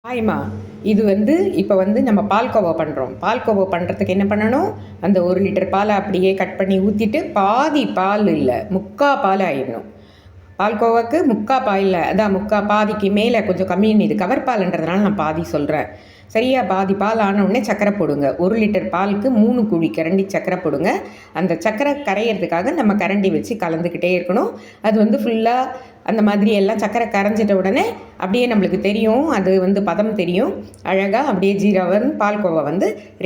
ஹாய்மா. இது இப்போ நம்ம பால்கோவா பண்ணுறோம். பால்கோவா பண்ணுறதுக்கு என்ன பண்ணணும், அந்த 1 லிட்டர் பாலை அப்படியே கட் பண்ணி ஊற்றிட்டு பாதி பால் இல்லை, முக்கால் பால் ஆயிடணும். பால்கோவாக்கு முக்கால் பால், அதான் முக்கால், பாதிக்கு மேலே கொஞ்சம் கம்மின்னு. இது கவர் பால்ன்றதுனால நான் பாதி சொல்கிறேன். சரியா? பாதி பால் ஆனவுடனே சர்க்கரை போடுங்க. 1 லிட்டர் பாலுக்கு 3 குழி கரண்டி சர்க்கரை போடுங்க. அந்த சர்க்கரை கரையிறதுக்காக நம்ம கரண்டி வச்சு கலந்துக்கிட்டே இருக்கணும். அது ஃபுல்லாக அந்த மாதிரி எல்லாம் சர்க்கரை கரைஞ்சிட்ட உடனே அப்படியே நம்மளுக்கு தெரியும், அது பதம் தெரியும். அழகாக அப்படியே ஜீராவன் பால்கோவா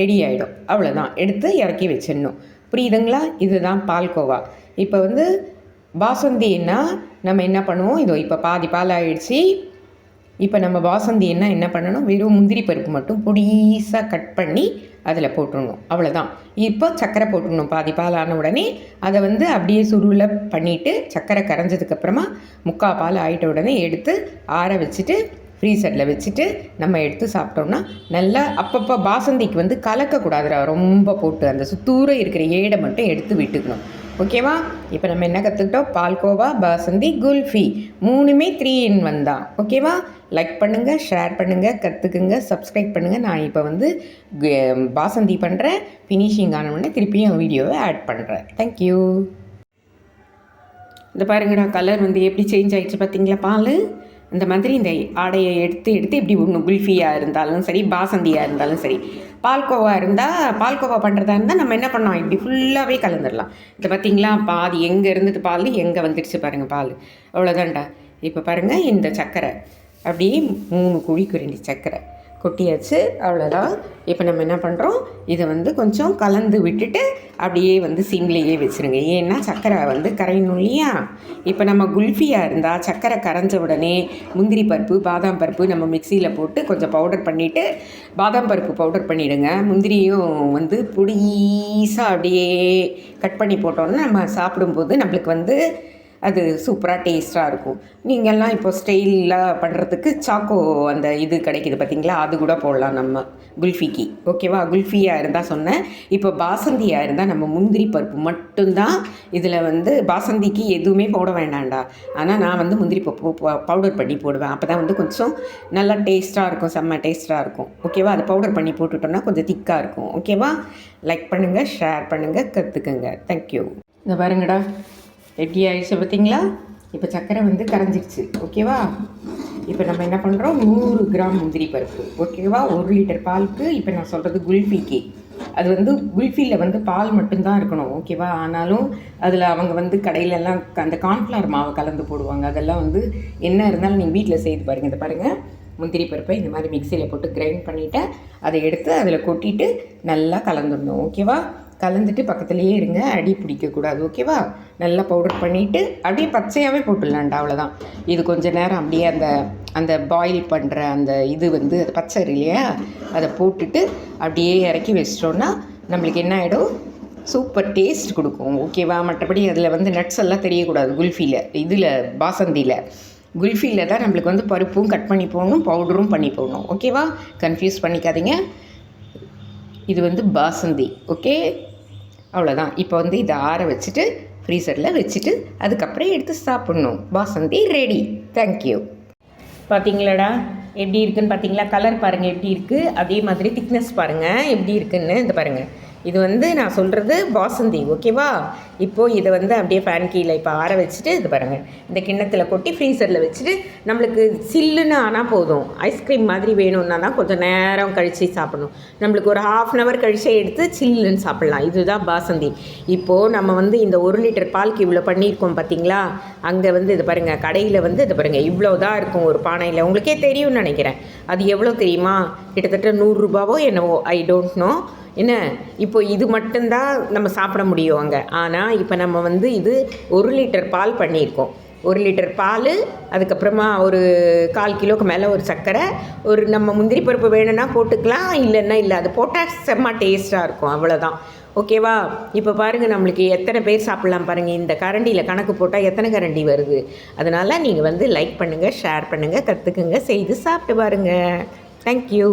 ரெடி ஆகிடும். அவ்வளோதான், எடுத்து இறக்கி வச்சிடணும். புரியுதுங்களா? இதுதான் பால்கோவா. இப்போ பாசந்தின்னா நம்ம என்ன பண்ணுவோம், இப்போ பாதி பால் ஆகிடுச்சு. இப்போ நம்ம பாசந்தி என்ன பண்ணணும், வெறும் முந்திரி பருப்பு மட்டும் பொடிசாக கட் பண்ணி அதில் போட்டுடணும். அவ்வளோதான். இப்போ சர்க்கரை போட்டுடணும். பாதி பால் ஆன உடனே அதை அப்படியே சுருளை பண்ணிவிட்டு சர்க்கரை கரைஞ்சதுக்கப்புறமா முக்கால் பால் ஆகிட்ட உடனே எடுத்து ஆற வச்சுட்டு ஃப்ரீசரில் வச்சுட்டு நம்ம எடுத்து சாப்பிட்டோம்னா நல்லா. அப்பப்போ பாசந்திக்கு கலக்கக்கூடாதுடா ரொம்ப போட்டு, அந்த சுத்தூர இருக்கிற ஏடை மட்டும் எடுத்து விட்டுக்கணும். ஓகேவா? இப்போ நம்ம என்ன கற்றுக்கிட்டோம், பால்கோவா, பாசந்தி, குல்ஃபி, 3மே 3 in 1 தான். ஓகேவா? லைக் பண்ணுங்கள், ஷேர் பண்ணுங்கள், கற்றுக்குங்க, சப்ஸ்கிரைப் பண்ணுங்கள். நான் இப்போ பாசந்தி பண்ணுறேன். ஃபினிஷிங் ஆனவுடனே திருப்பியும் வீடியோவை ஆட் பண்ணுறேன். தேங்க்யூ. இந்த பாருங்கடா, கலர் எப்படி சேஞ்ச் ஆகிடுச்சு பார்த்தீங்களா? பால் இந்த மாதிரி இந்த ஆடையை எடுத்து இப்படி ஒன்று குல்ஃபியாக இருந்தாலும் சரி, பாசந்தியாக இருந்தாலும் சரி, பால்கோவா பண்ணுறதா இருந்தால் நம்ம என்ன பண்ணோம், இப்படி ஃபுல்லாகவே கலந்துடலாம். இதை பார்த்தீங்களா, பாதி எங்கே இருந்தது பால் எங்கே வந்துடுச்சு பாருங்கள் பால். அவ்வளோதான்டா. இப்போ பாருங்கள், இந்த சர்க்கரை அப்படியே 3 குழி குருண்டி சர்க்கரை கொட்டியாச்சு. அவ்வளோதான். இப்போ நம்ம என்ன பண்ணுறோம், இதை கொஞ்சம் கலந்து விட்டுட்டு அப்படியே சிம்லேயே வச்சுருங்க. ஏன்னா சர்க்கரை கரையணும் இல்லையா? இப்போ நம்ம குல்ஃபியாக இருந்தால் சர்க்கரை கரைஞ்ச உடனே முந்திரி பருப்பு, பாதாம் பருப்பு நம்ம மிக்சியில் போட்டு கொஞ்சம் பவுடர் பண்ணிவிட்டு, பாதாம் பருப்பு பவுடர் பண்ணிவிடுங்க. முந்திரியும் பொடிசாக அப்படியே கட் பண்ணி போட்டோன்னா நம்ம சாப்பிடும்போது நம்மளுக்கு அது சூப்பராக டேஸ்ட்டாக இருக்கும். நீங்கள்லாம் இப்போ ஸ்டைலாக பண்ணுறதுக்கு சாக்கோ அந்த இது கிடைக்கிது பார்த்தீங்களா, அது கூட போடலாம் நம்ம குல்ஃபிக்கு. ஓகேவா? குல்ஃபியாக இருந்தால் சொன்னேன். இப்போ பாசந்தியாக இருந்தால் நம்ம முந்திரி பருப்பு மட்டும்தான் இதில் பாசந்திக்கு எதுவுமே போட வேண்டாம்டா. ஆனால் நான் முந்திரி பருப்பு பவுடர் பண்ணி போடுவேன். அப்போ தான் கொஞ்சம் நல்லா டேஸ்ட்டாக இருக்கும், செம்ம டேஸ்ட்டாக இருக்கும். ஓகேவா? அது பவுடர் பண்ணி போட்டுட்டோம்னா கொஞ்சம் திக்காக இருக்கும். ஓகேவா? லைக் பண்ணுங்கள், ஷேர் பண்ணுங்கள், கற்றுக்குங்க. தேங்க்யூ. இந்த பாருங்கடா, எப்படி ஆயிடுச்சு பார்த்தீங்களா? இப்போ சர்க்கரை கரைஞ்சிடுச்சு. ஓகேவா? இப்போ நம்ம என்ன பண்ணுறோம், 100 கிராம் முந்திரி பருப்பு. ஓகேவா? 1 லிட்டர் பாலுக்கு. இப்போ நான் சொல்கிறது குல்ஃபிக்கு. அது குல்ஃபியில் பால் மட்டும்தான் இருக்கணும். ஓகேவா? ஆனாலும் அதில் அவங்க கடையிலெல்லாம் அந்த கார்ன்ஃப்ளவர் மாவை கலந்து போடுவாங்க. அதெல்லாம் என்ன இருந்தாலும் நீங்கள் வீட்டில் செய்து பாருங்கள். இந்த பாருங்கள், முந்திரி பருப்பை இந்த மாதிரி மிக்சியில் போட்டு கிரைண்ட் பண்ணிவிட்டு அதை எடுத்து அதில் கொட்டிட்டு நல்லா கலந்துடணும். ஓகேவா? கலந்துட்டு பக்கத்துலேயே இருங்க, அடி பிடிக்கக்கூடாது. ஓகேவா? நல்லா பவுடர் பண்ணிவிட்டு அப்படியே பச்சையாகவே போட்டுடலான்டா. அவ்வளோதான். இது கொஞ்சம் நேரம் அப்படியே அந்த பாயில் பண்ணுற அந்த இது அது பச்சை இல்லையா, அதை போட்டுட்டு அப்படியே இறக்கி வச்சிட்டோன்னா நம்மளுக்கு என்ன ஆகிடும், சூப்பர் டேஸ்ட் கொடுக்கும். ஓகேவா? மற்றபடி அதில் நட்ஸ் எல்லாம் தெரியக்கூடாது. குல்ஃபியில், இதில் பாசந்தியில், குல்ஃபியில் தான் நம்மளுக்கு பருப்பும் கட் பண்ணி போடணும், பவுடரும் பண்ணி போடணும். ஓகேவா? கன்ஃபியூஸ் பண்ணிக்காதீங்க. இது பாசந்தி. ஓகே? அவ்வளோதான். இப்போ இதை ஆற வச்சுட்டு ஃப்ரீசரில் வச்சுட்டு அதுக்கப்புறம் எடுத்து சாப்பிட்ணும். பாசந்தி ரெடி. தேங்க்யூ. பார்த்தீங்களாடா எப்படி இருக்குதுன்னு? பார்த்தீங்களா? கலர் பாருங்கள் எப்படி இருக்குது. அதே மாதிரி திக்னஸ் பாருங்கள் எப்படி இருக்குதுன்னு. இந்த பாருங்கள், இது நான் சொல்கிறது பாசந்தி. ஓகேவா? இப்போது இதை அப்படியே ஃபேன் கீழே இப்போ ஆற வச்சுட்டு இது பாருங்கள், இந்த கிண்ணத்தில் கொட்டி ஃப்ரீசரில் வச்சுட்டு நம்மளுக்கு சில்லுன்னு ஆனால் போதும். ஐஸ்கிரீம் மாதிரி வேணும்னா தான் கொஞ்சம் நேரம் கழித்து சாப்பிடணும். நம்மளுக்கு ஒரு 1/2 hour கழிச்சே எடுத்து சில்லுன்னு சாப்பிட்லாம். இதுதான் பாசந்தி. இப்போது நம்ம இந்த 1 லிட்டர் பாலுக்கு இவ்வளோ பண்ணியிருக்கோம் பார்த்தீங்களா? அங்கே இது பாருங்கள், கடையில் இது பாருங்கள் இவ்வளோ தான் இருக்கும் ஒரு பானையில். உங்களுக்கே தெரியும்னு நினைக்கிறேன். அது எவ்வளோ தெரியுமா? கிட்டத்தட்ட 100 ரூபாவோ என்னவோ, ஐ டோன்ட் நோ. என்ன, இப்போ இது மட்டும்தான் நம்ம சாப்பிட முடியும் அங்கே. ஆனால் இப்போ நம்ம இது 1 லிட்டர் பால் பண்ணியிருக்கோம். 1 லிட்டர் பால், அதுக்கப்புறமா ஒரு 1/4 கிலோக்கு மேலே ஒரு சர்க்கரை, ஒரு நம்ம முந்திரி பருப்பு வேணும்னா போட்டுக்கலாம், இல்லைன்னா இல்லை. அது போட்டால் செம்ம டேஸ்ட்டாக இருக்கும். அவ்வளோதான். ஓகேவா? இப்போ பாருங்கள், நம்மளுக்கு எத்தனை பேர் சாப்பிட்லாம் பாருங்கள். இந்த கரண்டியில் கணக்கு போட்டால் எத்தனை கரண்டி வருது. அதனால் நீங்கள் லைக் பண்ணுங்கள், ஷேர் பண்ணுங்கள், கற்றுக்குங்க, செய்து சாப்பிட்டு பாருங்கள். தேங்க்யூ.